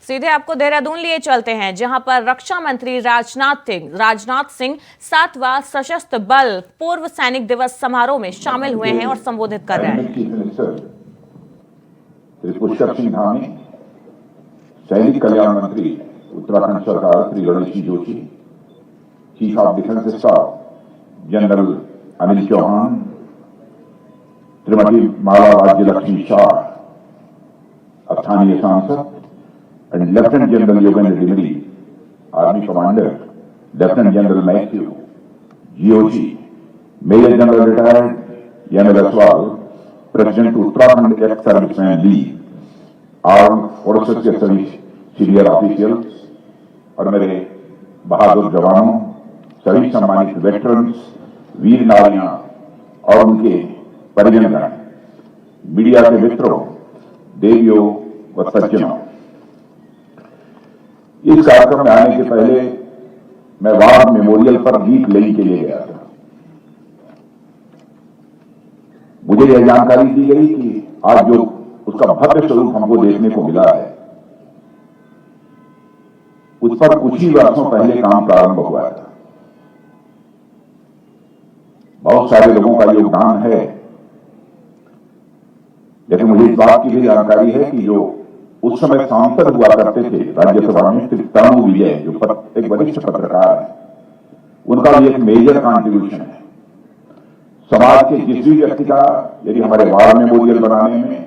सीधे आपको देहरादून लिए चलते हैं, जहां पर रक्षा मंत्री राजनाथ सिंह 7वां सशस्त्र बल पूर्व सैनिक दिवस समारोह में शामिल हुए हैं और संबोधित कर रहे हैं। श्री पुष्कर सिंह धामी, सैनिक कल्याण मंत्री उत्तराखंड सरकार Shri Ganesh Joshi, chief of defence staff general Anil Chauhan, Shrimati Mala Rajya Lakshmi Shah, स्थानीय सांसद and Lieutenant General Yogendra Dimri, Army Commander, Lieutenant General Matthew, GOC, Major General Retired Yamil Aswal, President Uttarakhand ex-serviceman League, Armed Forces के सभी सीनियर ऑफिशियल्स और मेरे बहादुर जवानों, सभी सम्मानित वेटरन्स, वीर नारियां और उनके परिजनगण, मीडिया के मित्रों, देवियों व सज्जनों, इस कार्यक्रम में आने के पहले मैं वार मेमोरियल पर गीत लेने के लिए गया था। मुझे यह जानकारी दी गई कि आज जो उसका भव्य स्वरूप हमको देखने को मिला है, उस पर कुछ ही वर्षों पहले काम प्रारंभ हुआ था। बहुत सारे लोगों का योगदान है, लेकिन मुझे इस बात की भी जानकारी है कि जो उस समय सांसद हुआ करते थे राज्यसभा में, श्री तनु विजय, जो एक वरिष्ठ पत्रकार है, उनका भी एक मेजर कंट्रीब्यूशन है। समाज के जिस भी व्यक्ति का यदि हमारे वार मेमोरियल बनाने में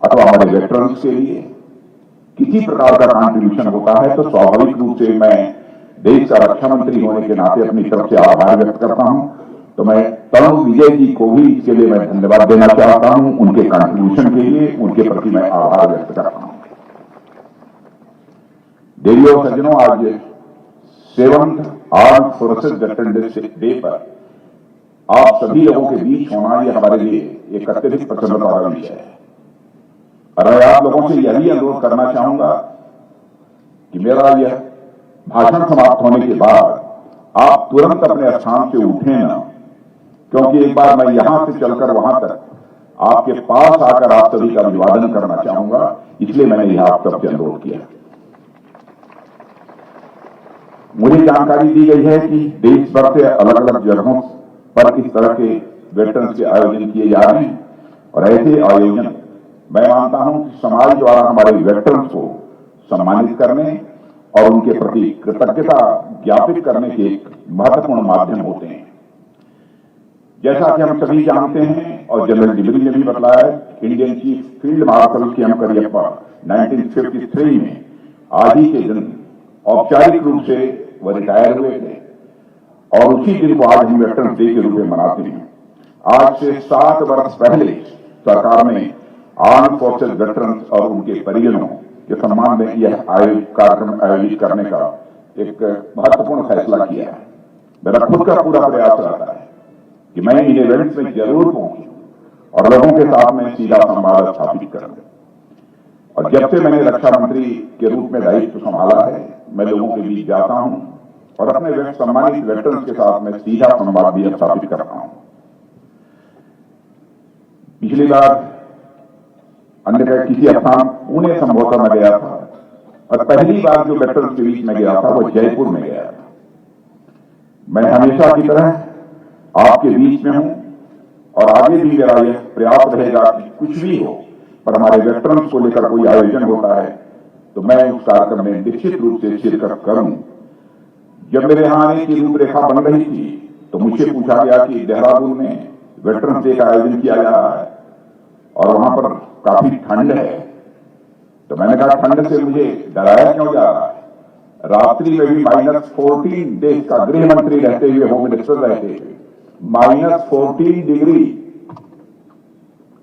अथवा हमारे वेटरन्स के लिए किसी प्रकार का कंट्रीब्यूशन होता है, तो स्वाभाविक रूप से मैं देश का रक्षा मंत्री होने के नाते अपनी तरफ से आभार व्यक्त करता हूं। तो मैं तनु विजय जी को भी इसके लिए मैं धन्यवाद देना चाहता हूं, उनके कंट्रीब्यूशन के लिए उनके प्रति मैं आभार व्यक्त करता हूं। देवियों और सज्जनों, आज 7th armed forces veterans day पर आप सभी लोगों के बीच होना, यह हमारे लिए एक अत्यधिक प्रसन्नता का विषय है। और मैं आप लोगों से यह भी अनुरोध करना चाहूंगा कि मेरा यह भाषण समाप्त होने के बाद आप तुरंत अपने स्थान से उठें ना, क्योंकि एक बार मैं यहां से चलकर वहां तक आपके पास आकर आप सभी का अभिवादन करना चाहूंगा, इसलिए मैंने यह आप सबसे अनुरोध किया। मुझे जानकारी दी गई है कि देश भर से अलग अलग जगहों पर इस तरह के वेटरन्स के आयोजन किए जा रहे हैं, और ऐसे आयोजन मैं मानता हूं कि समाज द्वारा हमारे वेटरन्स को सम्मानित करने और उनके प्रति कृतज्ञता ज्ञापित करने के एक महत्वपूर्ण माध्यम होते हैं। जैसा कि हम सभी जानते हैं और जनरल डिमरी ने भी बताया, इंडियन चीफ फील्ड मार्शल के एम करियप्पा 1953 में आज ही के दिन औपचारिक रूप से वह रिटायर हुए थे, और उसी दिन को आज हम वेटरन्स डे के रूप में मनाते हैं। आज से 7 वर्ष पहले सरकार ने आर्म्ड फोर्सेस वेटरन्स और उनके परिजनों के सम्मान में यह कार्यक्रम आयोजित करने का एक महत्वपूर्ण फैसला किया है। मेरा खुद का पूरा प्रयास रहता है कि मैं इन इवेंट्स में जरूर पहुंचूं और लोगों के साथ में सीधा संवाद स्थापित करूं। और जब से मैंने रक्षा मंत्री के रूप में दायित्व संभाला है, मैं लोगों के बीच जाता हूं और अपने सम्मानित वेटरन्स के साथ में सीधा संवाद भी स्थापित करता हूं। पिछली बार अन्य किसी स्थान पुणे संभवतः में गया था, और पहली बार जो वेटरन्स के बीच में गया था वो जयपुर में गया था। मैं हमेशा की तरह आपके बीच में हूं, और आगे भी मेरा यह प्रयास रहेगा कि कुछ भी हो, पर हमारे वेटरन्स को लेकर कोई आयोजन होता है तो मैं उस कार्यक्रम में निश्चित रूप से शिरकत करूं। जब मेरे यहां आने की रूपरेखा बन रही थी तो मुझसे पूछा गया कि देहरादून में वेटरन्स डे का आयोजन किया जा रहा है और वहां पर काफी ठंड है। तो मैंने कहा, ठंड से मुझे डराया क्यों जा रहा है? रात्रि में भी -14 देश का गृह मंत्री रहते हुए, होम मिनिस्टर रहते हुए, -14 डिग्री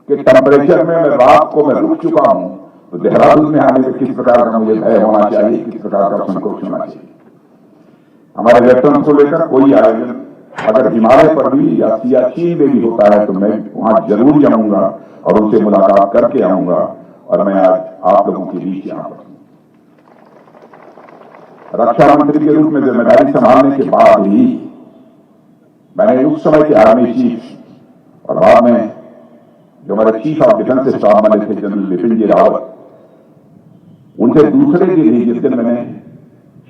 के टेम्परेचर में मैं रात को मैं रुक चुका हूं। तो देहरादून में आने में किस प्रकार का मुझे भय होना चाहिए, किस प्रकार का संकोच होना चाहिए? हमारे वेटरन्स को लेकर कोई आयोजन अगर हिमालय पर भी या सियाचिन में भी होता है तो मैं वहां जरूर जाऊंगा और उनसे मुलाकात करके आऊंगा। और मैं आज आप लोगों के बीच यहां पर रक्षा मंत्री के रूप में जिम्मेदारी संभालने के बाद ही मैंने उस समय के आर्मी चीफ और बाद में जो हमारे चीफ ऑफ डिफेंस स्टाफ बने थे जनरल बिपिन जी रावत, उनसे दूसरे दिन ही, जिस दिन मैंने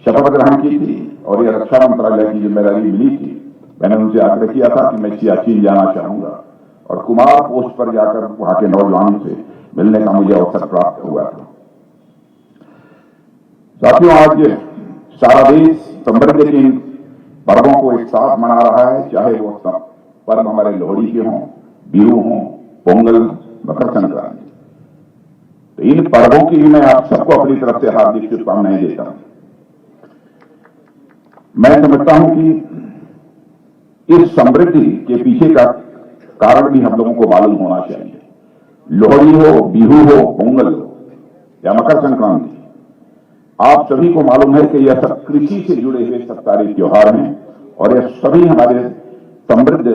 शपथ ग्रहण की थी और यह रक्षा मंत्रालय की जिम्मेदारी मिली थी, मैंने उनसे आग्रह किया था कि मैं सियाचिन जाना चाहूंगा और कुमार पोस्ट पर जाकर वहां के नौजवानों से मिलने का मुझे अवसर प्राप्त हुआ था। साथियों, आज सारा देश समृद्धि के इन पर्वों को एक साथ मना रहा है, चाहे वो पर्व हमारे लोहड़ी के हों, बिहू हों, पोंगल, मकर संक्रांति। तो इन पर्वों की भी मैं आप सबको अपनी तरफ से हार्दिक शुभकामनाएं देता हूं। मैं समझता हूं कि इस समृद्धि के पीछे का कारण भी हम लोगों को मालूम होना चाहिए। लोहड़ी हो, बिहू हो, पोंगल हो या मकर संक्रांति, आप सभी को मालूम है कि यह सब कृषि से जुड़े हुए सब सारे त्योहार हैं और यह सभी हमारे समृद्ध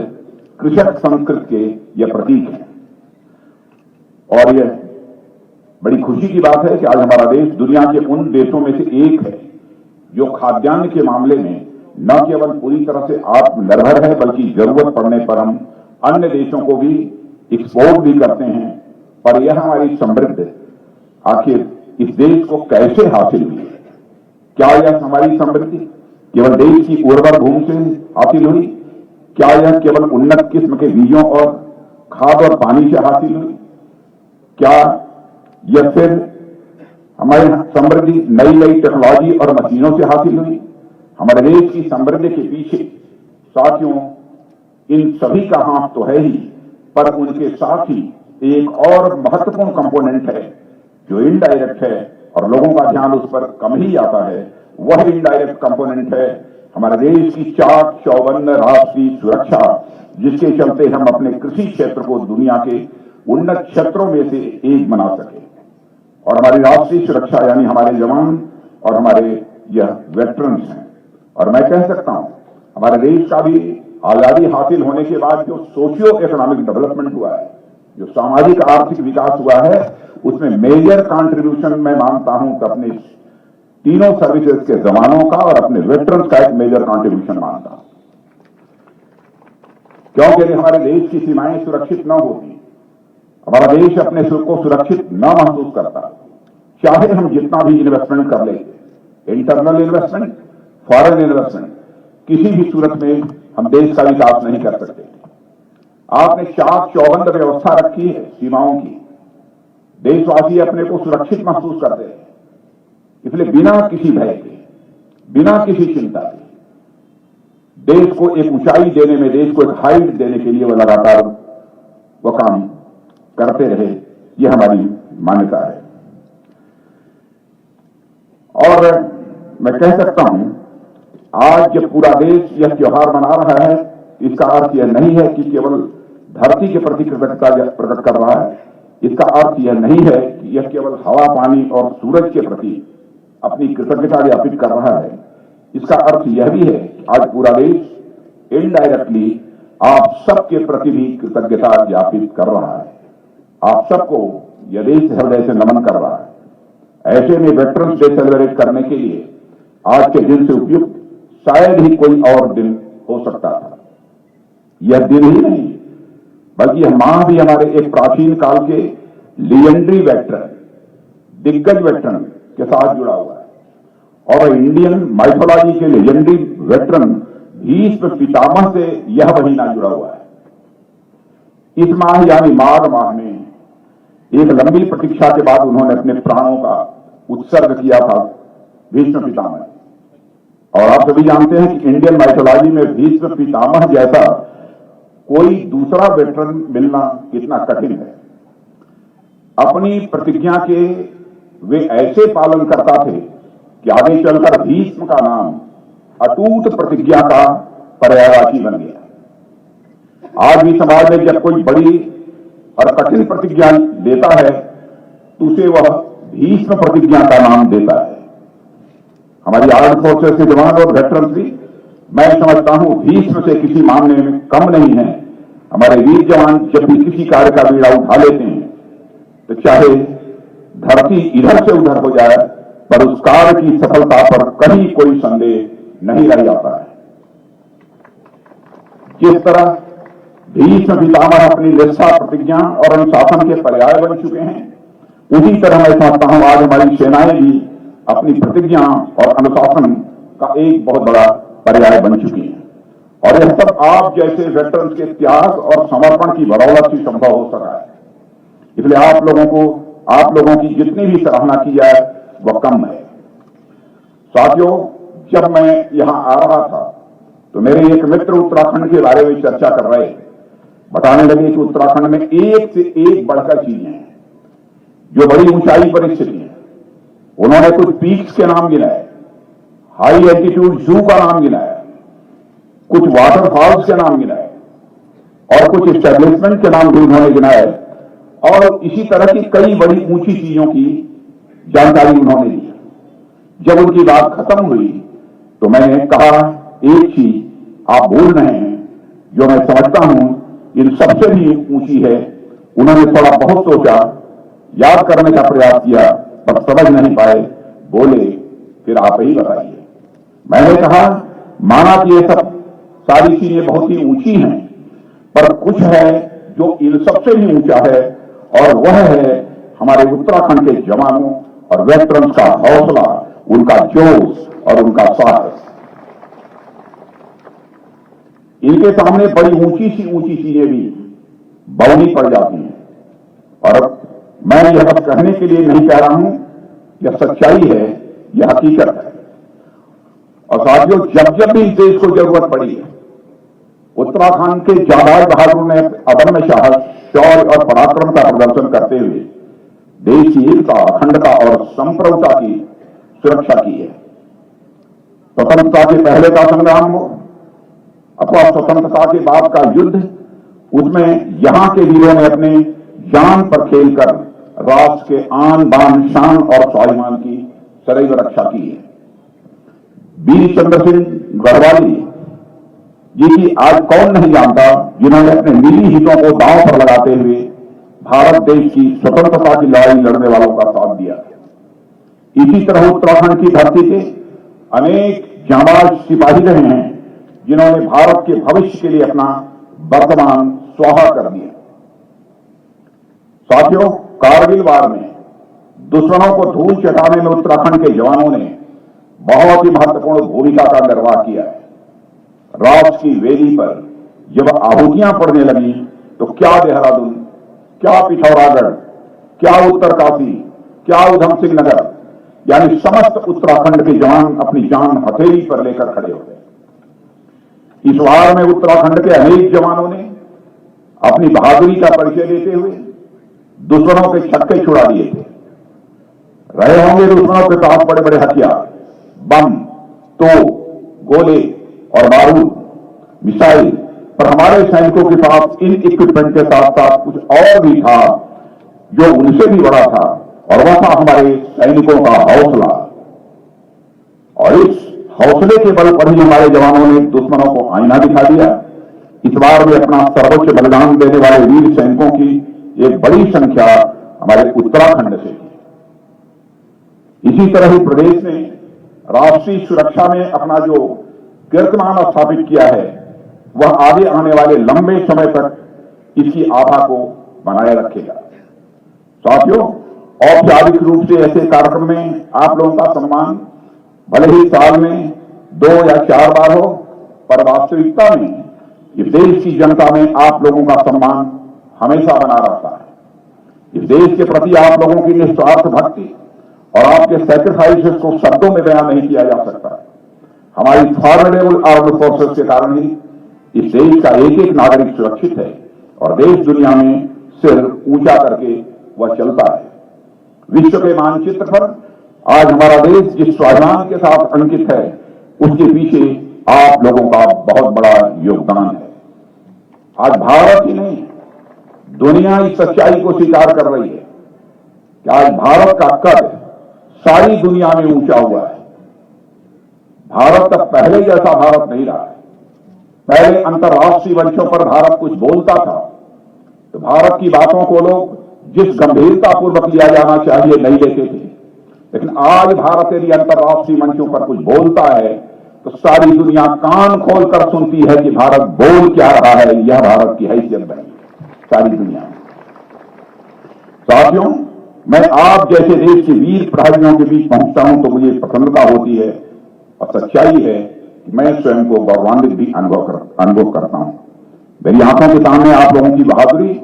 कृषक संस्कृति के यह प्रतीक हैं। और यह बड़ी खुशी की बात है कि आज हमारा देश दुनिया के उन देशों में से एक है जो खाद्यान्न के मामले में न केवल पूरी तरह से आत्मनिर्भर है, बल्कि जरूरत पड़ने पर हम अन्य देशों को भी एक्सपोर्ट भी करते हैं। पर यह हमारी समृद्ध आखिर इस देश को कैसे हासिल हुई? क्या यह हमारी समृद्धि केवल देश की उर्वर भूमि से हासिल हुई? क्या यह केवल उन्नत किस्म के बीजों और खाद और पानी से हासिल हुई? क्या यह फिर हमारी समृद्धि नई नई टेक्नोलॉजी और मशीनों से हासिल हुई? हमारे देश की समृद्धि के पीछे साथियों इन सभी का हाथ तो है ही, पर उनके साथ ही एक और महत्वपूर्ण कंपोनेंट है जो इनडायरेक्ट है और लोगों का ध्यान उस पर कम ही आता है। वह इनडायरेक्ट कंपोनेंट है हमारे देश की चाक चौबंद राष्ट्रीय सुरक्षा, जिसके चलते हम अपने कृषि क्षेत्र को दुनिया के उन्नत क्षेत्रों में से एक बना सके। और हमारी राष्ट्रीय सुरक्षा यानी हमारे जवान और हमारे यह वेटरन्स हैं। और मैं कह सकता हूं हमारे देश का भी आजादी हासिल होने के बाद जो सोशियो इकोनॉमिक डेवलपमेंट हुआ है, जो सामाजिक आर्थिक विकास हुआ है, उसमें मेजर कंट्रीब्यूशन मैं मानता हूं कि अपने तीनों सर्विसेज के जवानों का और अपने वेटरन्स का एक मेजर कंट्रीब्यूशन मानता हूं। क्योंकि यदि हमारे देश की सीमाएं सुरक्षित न होती, हमारा देश अपने को सुरक्षित न महसूस करता, चाहे हम जितना भी इन्वेस्टमेंट कर लें, इंटरनल इन्वेस्टमेंट, फॉरेन इन्वेस्टमेंट, किसी भी सूरत में हम देश का विकास नहीं कर सकते। आपने चाक चौबंद व्यवस्था रखी है सीमाओं की, देशवासी अपने को सुरक्षित महसूस करते हैं, इसलिए बिना किसी भय के, बिना किसी चिंता के देश को एक ऊंचाई देने में, देश को एक हाइट देने के लिए वो लगातार वो काम करते रहे। यह हमारी मान्यता है। और मैं कह सकता हूं आज जब पूरा देश यह त्योहार मना रहा है, इसका अर्थ यह नहीं है कि केवल धरती के प्रति कृतज्ञता प्रकट कर रहा है। इसका अर्थ यह नहीं है कि यह केवल हवा, पानी और सूरज के प्रति अपनी कृतज्ञता ज्ञापित कर रहा है। इसका अर्थ यह भी है कि आज पूरा देश इनडायरेक्टली आप सबके प्रति भी कृतज्ञता ज्ञापित कर रहा है। आप सबको यह देश हृदय से नमन कर रहा है। ऐसे में वेटरन्स डे सेलिब्रेट करने के लिए आज के दिन से उपयुक्त शायद ही कोई और दिन हो सकता था। यह दिन ही नहीं, बल्कि यह माह भी हमारे एक प्राचीन काल के लीजेंडरी वेटरन, दिग्गज वेटरन के साथ जुड़ा हुआ है। और इंडियन माइथोलॉजी के लीजेंडरी वेटरन भीष्म पितामह से यह महीना जुड़ा हुआ है। इस माह यानी माघ माह में एक लंबी प्रतीक्षा के बाद उन्होंने अपने प्राणों का उत्सर्ग किया था भीष्म पितामह। और आप सभी जानते हैं कि इंडियन माइथोलॉजी में भीष्म पितामह जैसा कोई दूसरा वेटरन मिलना कितना कठिन है। अपनी प्रतिज्ञा के वे ऐसे पालन करता थे कि आगे चलकर भीष्म का नाम अटूट प्रतिज्ञा का पर्यायवाची बन गया। आज भी समाज में जब कोई बड़ी और कठिन प्रतिज्ञा देता है तो उसे वह भीष्म प्रतिज्ञा का नाम देता है। हमारी आर्म्ड फोर्सेस के जवान और वेटरन्स भी मैं समझता हूं भीष्म से किसी मामले में कम नहीं है। हमारे वीर जवान जब भी किसी कार्य का बीड़ा उठा लेते हैं तो चाहे धरती इधर से उधर हो जाए, पर उस कार्य की सफलता पर कहीं कोई संदेह नहीं रह जाता है। जिस तरह भीष्म पितामह अपनी निष्ठा, प्रतिज्ञा और अनुशासन के पर्याय बन चुके हैं, उसी तरह मैं समझता हूं आज हमारी सेनाएं भी अपनी प्रतिज्ञा और अनुशासन का एक बहुत बड़ा पर्याय बन चुकी हैं, और यह सब आप जैसे वेटरन्स के त्याग और समर्पण की बदौलत ही संभव हो सका है। इसलिए आप लोगों की जितनी भी सराहना की जाए वह कम है। साथियों, जब मैं यहां आ रहा था तो मेरे एक मित्र उत्तराखंड के बारे में चर्चा कर रहे, बताने लगे कि उत्तराखंड में एक से एक बढ़कर चीजें हैं जो बड़ी ऊंचाई पर स्थित हैं। उन्होंने कुछ पीक्स के नाम गिनाए, हाई एल्टीट्यूड जू का नाम गिनाया, कुछ वाटरफॉल्स के नाम गिनाए और कुछ एस्टेब्लिशमेंट के नाम भी उन्होंने गिनाए, और इसी तरह की कई बड़ी ऊंची चीजों की जानकारी उन्होंने दी। जब उनकी बात खत्म हुई तो मैंने कहा, एक चीज आप भूल रहे हैं जो मैं समझता हूं इन सबसे भी ऊंची है। उन्होंने थोड़ा बहुत सोचा, याद करने का प्रयास किया, पर समझ नहीं पाए, बोले फिर आप ही बताइए। मैंने कहा, माना कि ये सब सारी चीजें बहुत ही ऊंची हैं, पर कुछ है जो इन सबसे भी ऊंचा है, और वह है हमारे उत्तराखंड के जवानों और वेटरन्स का हौसला, उनका जोश और उनका साहस। इनके सामने बड़ी ऊंची चीजें भी बौनी पड़ जाती हैं, और मैं यह बस कहने के लिए नहीं कह रहा हूं, यह सच्चाई है, यह हकीकत है। और साथियों, जब भी इस देश को जरूरत पड़ी है, उत्तराखंड के जाबाज बहादुर ने अदम्य साहस, शौर्य और पराक्रम का प्रदर्शन करते हुए देश की एकता, अखंडता और संप्रभुता की सुरक्षा की है। स्वतंत्रता के पहले का संग्राम हो अथवा स्वतंत्रता के बाद का युद्ध, उसमें यहां के वीरों ने अपने जान पर खेलकर राष्ट्र के आन बान शान और स्वाभिमान की सदैव रक्षा की है। वीर चंद्र सिंह गढ़वाली जी की आज कौन नहीं जानता, जिन्होंने अपने निजी हितों को दांव पर लगाते हुए भारत देश की स्वतंत्रता की लड़ाई लड़ने वालों का साथ दिया। इसी तरह उत्तराखंड की धरती के अनेक जांबाज सिपाही रहे हैं, जिन्होंने भारत के भविष्य के लिए अपना वर्तमान स्वाहा कर दिया। साथियों, कारगिल वार में दुश्मनों को धूल चटाने में उत्तराखंड के जवानों ने बहुत ही महत्वपूर्ण भूमिका का निर्वाह किया है। राष्ट्र की वेदी पर जब आहुतियां पड़ने लगी तो क्या देहरादून, क्या पिथौरागढ़, क्या उत्तरकाशी, क्या उधम सिंह नगर, यानी समस्त उत्तराखंड के जवान अपनी जान हथेली पर लेकर खड़े हो गए। इस वार में उत्तराखंड के अनेक जवानों ने अपनी बहादुरी का परिचय देते हुए दुश्मनों के छक्के छुड़ा दिए थे। रहे होंगे दुश्मनों के पास बड़े बड़े हथियार, बम, तोप, गोले और बारूद, मिसाइल, पर हमारे सैनिकों के पास इन इक्विपमेंट के साथ साथ कुछ और भी था जो उनसे भी बड़ा था, और वह था हमारे सैनिकों का हौसला। और इस हौसले के बल पर ही हमारे जवानों ने दुश्मनों को आईना दिखा दिया। इस बार में अपना सर्वोच्च बलिदान देने वाले वीर सैनिकों की एक बड़ी संख्या हमारे उत्तराखंड से थी। इसी तरह ही प्रदेश ने राष्ट्रीय सुरक्षा में अपना जो कीर्तिमान स्थापित किया है, वह आगे आने वाले लंबे समय तक इसकी आभा को बनाए रखेगा। साथियों, औपचारिक रूप से ऐसे कार्यक्रम में आप लोगों का सम्मान भले ही साल में 2 या 4 बार हो, पर वास्तविकता में इस देश की जनता में आप लोगों का सम्मान हमेशा बना रहता है। इस देश के प्रति आप लोगों की निस्वार्थ भक्ति और आपके सैक्रिफाइसेस को शब्दों में बयान नहीं किया जा सकता। हमारी फॉर्मिडेबल आर्म्ड फोर्सेस के कारण ही इस देश का एक एक नागरिक सुरक्षित है और देश दुनिया में सिर ऊंचा करके वह चलता है। विश्व के मानचित्र पर आज हमारा देश जिस स्वाभिमान के साथ अंकित है, उसके पीछे आप लोगों का बहुत बड़ा योगदान है। आज भारत ही नहीं, दुनिया इस सच्चाई को स्वीकार कर रही है कि आज भारत का कद सारी दुनिया में ऊंचा हुआ है। भारत अब पहले जैसा भारत नहीं रहा है। पहले अंतर्राष्ट्रीय मंचों पर भारत कुछ बोलता था तो भारत की बातों को लोग जिस गंभीरता पूर्वक लिया जाना चाहिए नहीं लेते थे, लेकिन आज भारत यदि अंतर्राष्ट्रीय मंचों पर कुछ बोलता है तो सारी दुनिया कान खोलकर सुनती है कि भारत बोल क्या रहा है। यह भारत की हैसियत बनी सारी दुनिया में। साथियों, मैं आप जैसे देश के वीर प्रहरियों के बीच पहुंचता हूं तो मुझे प्रसन्नता होती है और सच्चाई है कि मैं स्वयं को गौरवान्वित भी अनुभव करता हूं। मेरी आंखों के सामने आप लोगों की बहादुरी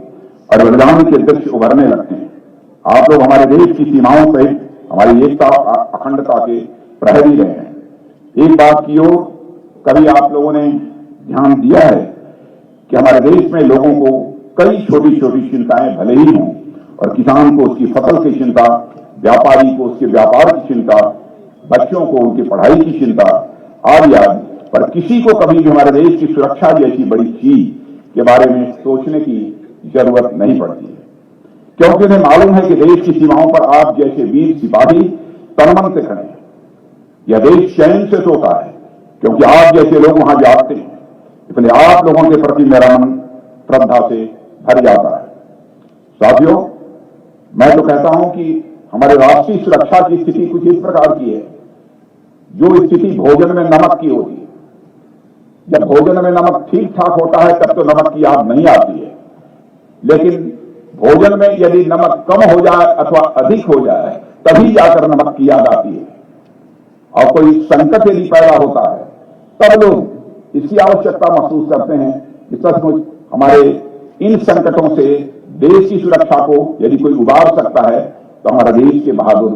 और बलिदान के दृश्य उभरने लगते हैं। आप लोग हमारे देश की सीमाओं सहित हमारी एकता अखंडता के प्रहरी रहे हैं। एक बात की ओर कभी आप लोगों ने ध्यान दिया है कि हमारे देश में लोगों को कई छोटी छोटी चिंताएं भले ही हों, और किसान को उसकी फसल की चिंता, व्यापारी को उसके व्यापार की चिंता, बच्चों को उनकी पढ़ाई की चिंता आदि आदि, पर किसी को कभी भी हमारे देश की सुरक्षा जैसी बड़ी चीज के बारे में सोचने की जरूरत नहीं पड़ती है, क्योंकि उन्हें मालूम है कि देश की सीमाओं पर आप जैसे वीर सिपाही तनमन से खड़े हैं। यह देश चैन से सोता है क्योंकि आप जैसे लोग वहां जागते हैं, इसलिए आप लोगों के प्रति मेरा मन श्रद्धा से भर जाता है। साथियों, मैं तो कहता हूं कि हमारे राष्ट्रीय सुरक्षा की स्थिति कुछ इस प्रकार की है जो स्थिति भोजन में नमक की होती है। जब भोजन में नमक ठीक ठाक होता है तब तो नमक की याद नहीं आती है, लेकिन भोजन में यदि नमक कम हो जाए अथवा अधिक हो जाए तभी जाकर नमक की याद आती है। और कोई संकट यदि पैदा होता है तब लोग इसकी आवश्यकता महसूस करते हैं कि सचमुच हमारे इन संकटों से देश की सुरक्षा को यदि कोई उबार सकता है तो हमारे देश के बहादुर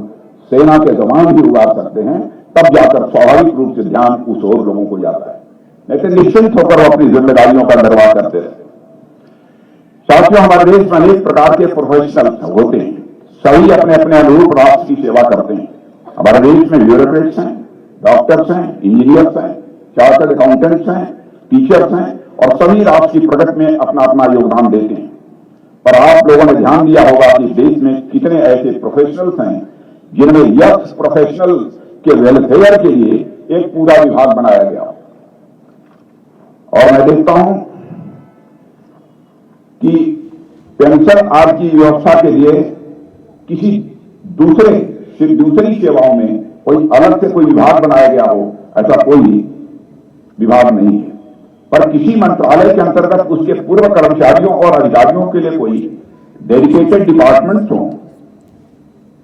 सेना के जवान भी उबार सकते हैं। तब जाकर स्वाभाविक रूप से ध्यान उस और लोगों को जाता है, नहीं तो निश्चिंत होकर वो अपनी जिम्मेदारियों का निर्वाह करते रहते हैं। साथियों, हमारे देश में अनेक प्रकार के प्रोफेशनल होते हैं, सभी अपने अपने अनुरूप राष्ट्र की सेवा करते हैं। हमारे देश में ब्यूरोक्रेट्स हैं, डॉक्टर्स हैं, इंजीनियर्स हैं, चार्टर्ड अकाउंटेंट्स हैं, टीचर्स हैं और सभी राष्ट्र की प्रगति में अपना अपना योगदान देते हैं। पर आप लोगों ने ध्यान दिया होगा कि देश में कितने ऐसे प्रोफेशनल्स हैं जिनमें यक्स प्रोफेशनल के वेलफेयर के लिए एक पूरा विभाग बनाया गया। और मैं देखता हूं कि पेंशन आदि की व्यवस्था के लिए किसी दूसरी सेवाओं में कोई अलग से कोई विभाग बनाया गया हो, ऐसा कोई विभाग नहीं है। पर किसी मंत्रालय के अंतर्गत उसके पूर्व कर्मचारियों और अधिकारियों के लिए कोई डेडिकेटेड डिपार्टमेंट हो,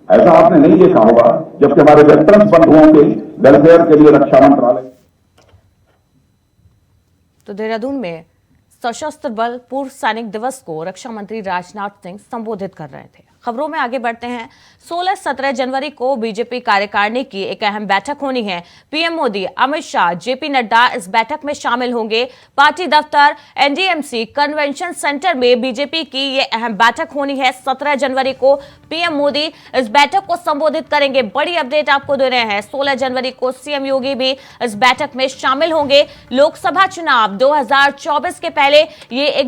ऐसा आपने नहीं देखा होगा। जबकि हमारे वेटरन्स बंधुओं के वेलफेयर के लिए रक्षा मंत्रालय। तो देहरादून में सशस्त्र बल पूर्व सैनिक दिवस को रक्षा मंत्री राजनाथ सिंह संबोधित कर रहे थे। खबरों में आगे बढ़ते हैं। 16-17 जनवरी को बीजेपी कार्यकारिणी की एक अहम बैठक होनी है। पीएम मोदी, अमित शाह, जेपी नड्डा इस बैठक में शामिल होंगे। पार्टी दफ्तर एनडीएमसी कन्वेंशन सेंटर में बीजेपी की ये अहम बैठक होनी है। 17 जनवरी को पीएम मोदी इस बैठक को संबोधित करेंगे। बड़ी अपडेट आपको दे रहे हैं। 16 जनवरी को सीएम योगी भी इस बैठक में शामिल होंगे। लोकसभा चुनाव 2024 के पहले ये एक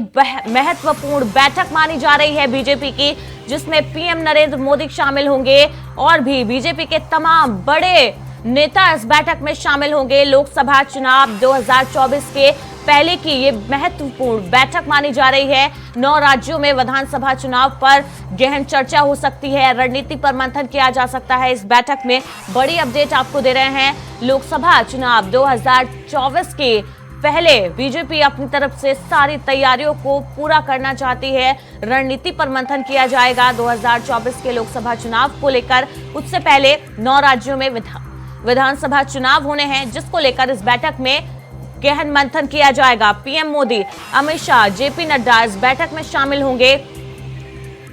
महत्वपूर्ण बैठक मानी जा रही है बीजेपी की, जिसमें पीएम नरेंद्र मोदी शामिल होंगे और भी बीजेपी के तमाम बड़े नेता इस बैठक में शामिल होंगे। लोकसभा चुनाव 2024 के पहले की ये महत्वपूर्ण बैठक मानी जा रही है। 9 राज्यों में विधानसभा चुनाव पर गहन चर्चा हो सकती है, रणनीति पर मंथन किया जा सकता है। इस बैठक में बड़ी अपडेट आपको दे रहे हैं। लोकसभा चुनाव 2024 के पहले बीजेपी अपनी तरफ से सारी तैयारियों को पूरा करना चाहती है। रणनीति पर मंथन किया जाएगा 2024 के लोकसभा चुनाव को लेकर। उससे पहले 9 राज्यों में विधानसभा चुनाव होने हैं, जिसको लेकर इस बैठक में गहन मंथन किया जाएगा। पीएम मोदी, अमित शाह, जेपी नड्डा इस बैठक में शामिल होंगे।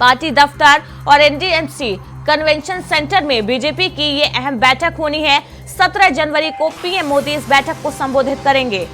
पार्टी दफ्तर और एनडीएमसी कन्वेंशन सेंटर में बीजेपी की ये अहम बैठक होनी है। 17 जनवरी को पीएम मोदी इस बैठक को संबोधित करेंगे।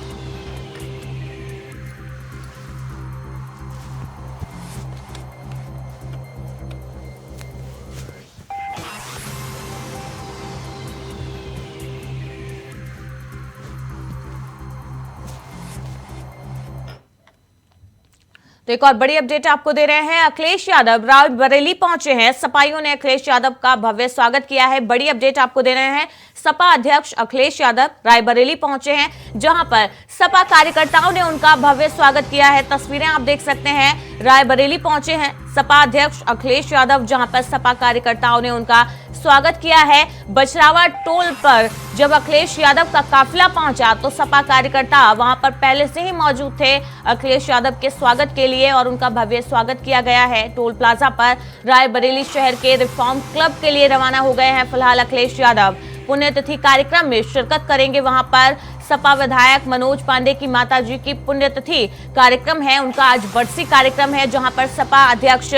तो एक और बड़ी अपडेट आपको दे रहे हैं। अखिलेश यादव रायबरेली पहुंचे हैं। सपाइयों ने अखिलेश यादव का भव्य स्वागत किया है। बड़ी अपडेट आपको दे रहे हैं। सपा अध्यक्ष अखिलेश यादव रायबरेली पहुंचे हैं, जहां पर सपा कार्यकर्ताओं ने उनका भव्य स्वागत किया है। तस्वीरें आप देख सकते हैं। रायबरेली पहुंचे हैं सपा अध्यक्ष अखिलेश यादव, जहां पर सपा कार्यकर्ताओं ने उनका स्वागत किया है। बछरावा टोल पर जब अखिलेश यादव का काफिला पहुंचा तो सपा कार्यकर्ता वहां पर पहले से ही मौजूद थे अखिलेश यादव के स्वागत के लिए और उनका भव्य स्वागत किया गया है। टोल प्लाजा पर रायबरेली शहर के रिफॉर्म क्लब के लिए रवाना हो गए हैं फिलहाल अखिलेश यादव। पुण्यतिथि कार्यक्रम में शिरकत करेंगे। वहां पर सपा विधायक मनोज पांडे की माताजी की पुण्यतिथि कार्यक्रम है, उनका आज बरसी कार्यक्रम है जहां पर सपा अध्यक्ष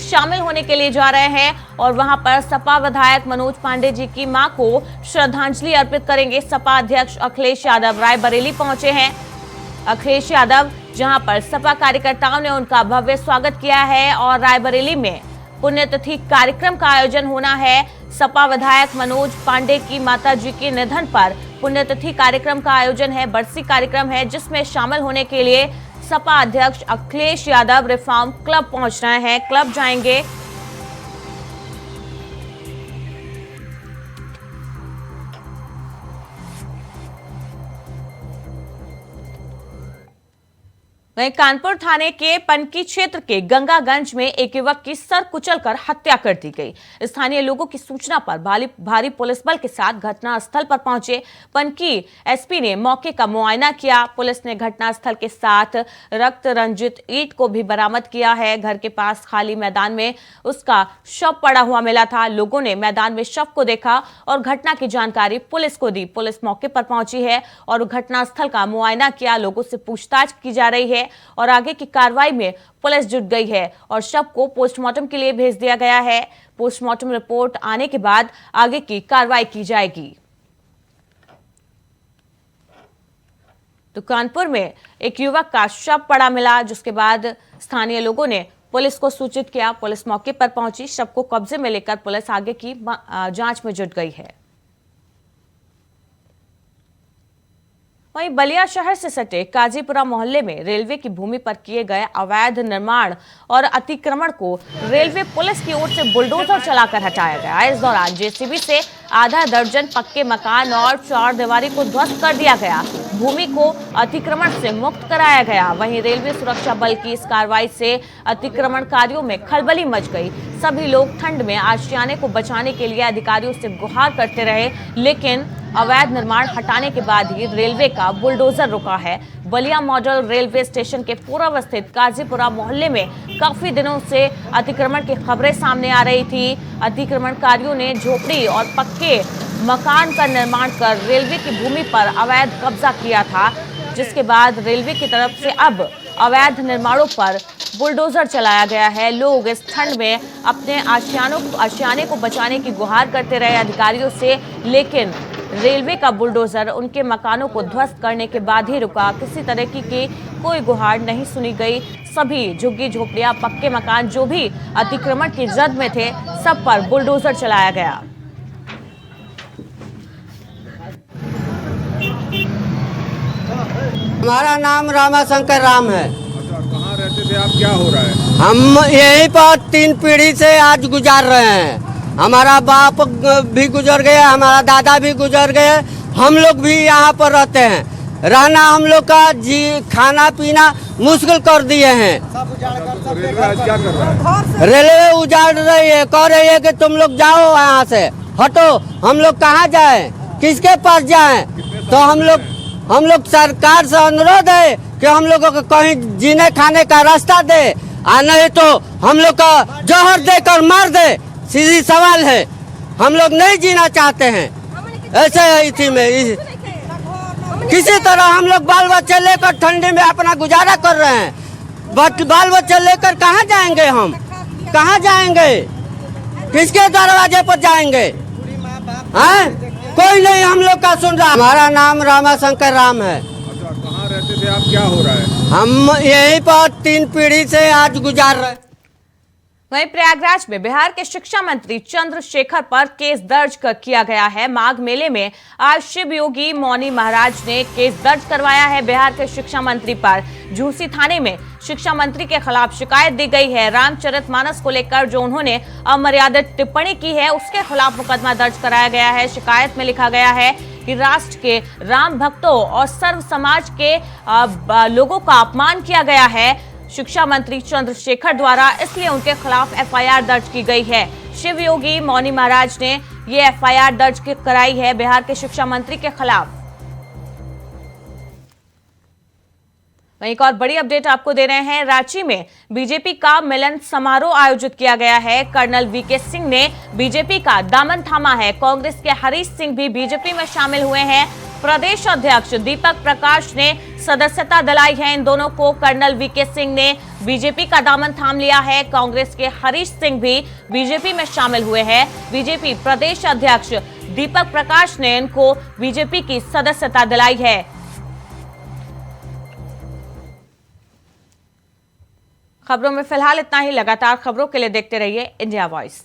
शामिल होने के लिए जा रहे हैं और वहां पर सपा विधायक मनोज पांडे जी की मां को श्रद्धांजलि अर्पित करेंगे। सपा अध्यक्ष अखिलेश यादव रायबरेली पहुंचे हैं। अखिलेश यादव जहां पर सपा कार्यकर्ताओं ने उनका भव्य स्वागत किया है और रायबरेली में पुण्यतिथि कार्यक्रम का आयोजन होना है। सपा विधायक मनोज पांडे की माताजी के निधन पर पुण्यतिथि कार्यक्रम का आयोजन है, बरसी कार्यक्रम है जिसमें शामिल होने के लिए सपा अध्यक्ष अखिलेश यादव रिफॉर्म क्लब पहुंच रहे हैं। क्लब जाएंगे। वहीं कानपुर थाने के पनकी क्षेत्र के गंगागंज में एक युवक की सर कुचलकर हत्या कर दी गई। स्थानीय लोगों की सूचना पर भारी पुलिस बल के साथ घटनास्थल पर पहुंचे पनकी एसपी ने मौके का मुआयना किया। पुलिस ने घटनास्थल के साथ रक्त रंजित ईंट को भी बरामद किया है। घर के पास खाली मैदान में उसका शव पड़ा हुआ मिला था। लोगों ने मैदान में शव को देखा और घटना की जानकारी पुलिस को दी। पुलिस मौके पर पहुंची है और घटनास्थल का मुआयना किया। लोगों से पूछताछ की जा रही है और आगे की कार्रवाई में पुलिस जुट गई है और शव को पोस्टमार्टम के लिए भेज दिया गया है। पोस्टमार्टम रिपोर्ट आने के बाद आगे की कार्रवाई की जाएगी। तो कानपुर में एक युवक का शव पड़ा मिला जिसके बाद स्थानीय लोगों ने पुलिस को सूचित किया। पुलिस मौके पर पहुंची। शव को कब्जे में लेकर पुलिस आगे की जांच में जुट गई है। वहीं बलिया शहर से सटे काजीपुरा मोहल्ले में रेलवे की भूमि पर किए गए अवैध निर्माण और अतिक्रमण को रेलवे पुलिस की ओर से बुलडोजर चलाकर हटाया गया। इस दौरान जेसीबी से आधा दर्जन पक्के मकान और चारदीवारी को ध्वस्त कर दिया गया। भूमि को अतिक्रमण से मुक्त कराया गया। वहीं रेलवे सुरक्षा बल की इस कार्रवाई से अतिक्रमणकारियों में खलबली मच गई। सभी लोग ठंड में आशियाने को बचाने के लिए अधिकारियों से गुहार करते रहे, लेकिन अवैध निर्माण हटाने के बाद ही रेलवे का बुलडोजर रुका है। बलिया मॉडल रेलवे स्टेशन के पूर्व स्थित काजीपुरा मोहल्ले में काफी दिनों से अतिक्रमण की खबरें सामने आ रही थी। अतिक्रमणकारियों ने झोपड़ी और पक्के मकान का निर्माण कर रेलवे की भूमि पर अवैध कब्जा किया था, जिसके बाद रेलवे की तरफ से अब अवैध निर्माणों पर बुलडोजर चलाया गया है। लोग इस ठंड में अपने आशियाने को बचाने की गुहार करते रहे अधिकारियों से, लेकिन रेलवे का बुलडोजर उनके मकानों को ध्वस्त करने के बाद ही रुका। किसी तरह की कोई गुहार नहीं सुनी गई। सभी झुग्गी झोपड़ियां, पक्के मकान जो भी अतिक्रमण की जद में थे, सब पर बुलडोजर चलाया गया। हमारा नाम रामाशंकर राम है। अच्छा, कहाँ रहते थे आप? क्या हो रहा है? हम यहीं पर 3 पीढ़ी से आज गुजार रहे हैं। हमारा बाप भी गुजर गया, हमारा दादा भी गुजर गए, हम लोग भी यहाँ पर रहते हैं। रहना हम लोग का खाना पीना मुश्किल कर दिए हैं। रेलवे आज क्या कर रहा है? रेलवे उजाड़ रही है, कह रही है कि तुम लोग जाओ यहाँ से, हटो। हम लोग कहाँ जाएं, किसके पास जाएं? तो हम लोग सरकार से अनुरोध है कि हम लोगों को कहीं जीने खाने का रास्ता दे, और नहीं तो हम लोग का जहर देकर मार दे। सीधी सवाल है, हम लोग नहीं जीना चाहते हैं। ऐसे इसी में किसी तरह हम लोग बाल बच्चे लेकर ठंडी में अपना गुजारा कर रहे हैं। बट बाल बच्चे लेकर कहाँ जाएंगे? हम कहाँ जाएंगे? किसके दरवाजे पर जाएंगे? हैं? कोई नहीं हम लोग का सुन रहा। हमारा नाम रामाशंकर राम है। अच्छा, कहाँ रहते थे आप? क्या हो रहा है? हम यहीं पर 3 पीढ़ी से आज गुजार रहे। वहीं प्रयागराज में बिहार के शिक्षा मंत्री चंद्रशेखर पर केस दर्ज किया गया है। माघ मेले में आज शिव योगी मौनी महाराज ने केस दर्ज करवाया है बिहार के शिक्षा मंत्री पर। झूसी थाने में शिक्षा मंत्री के खिलाफ शिकायत दी गई है। रामचरितमानस को लेकर जो उन्होंने अमर्यादित टिप्पणी की है, उसके खिलाफ मुकदमा दर्ज कराया गया है। शिकायत में लिखा गया है कि राष्ट्र के राम भक्तों और सर्व समाज के लोगों का अपमान किया गया है शिक्षा मंत्री चंद्रशेखर द्वारा, इसलिए उनके खिलाफ एफआईआर दर्ज की गई है। शिव योगी मौनी महाराज ने ये एफआईआर दर्ज कराई है बिहार के शिक्षा मंत्री के खिलाफ। वहीं एक और बड़ी अपडेट आपको दे रहे हैं। रांची में बीजेपी का मिलन समारोह आयोजित किया गया है। कर्नल वीके सिंह ने बीजेपी का दामन थामा है। कांग्रेस के हरीश सिंह भी बीजेपी में शामिल हुए हैं। प्रदेश अध्यक्ष दीपक प्रकाश ने सदस्यता दिलाई है इन दोनों को। कर्नल वीके सिंह ने बीजेपी का दामन थाम लिया है। कांग्रेस के हरीश सिंह भी बीजेपी में शामिल हुए हैं। बीजेपी प्रदेश अध्यक्ष दीपक प्रकाश ने इनको बीजेपी की सदस्यता दिलाई है। खबरों में फिलहाल इतना ही। लगातार खबरों के लिए देखते रहिए इंडिया वॉइस।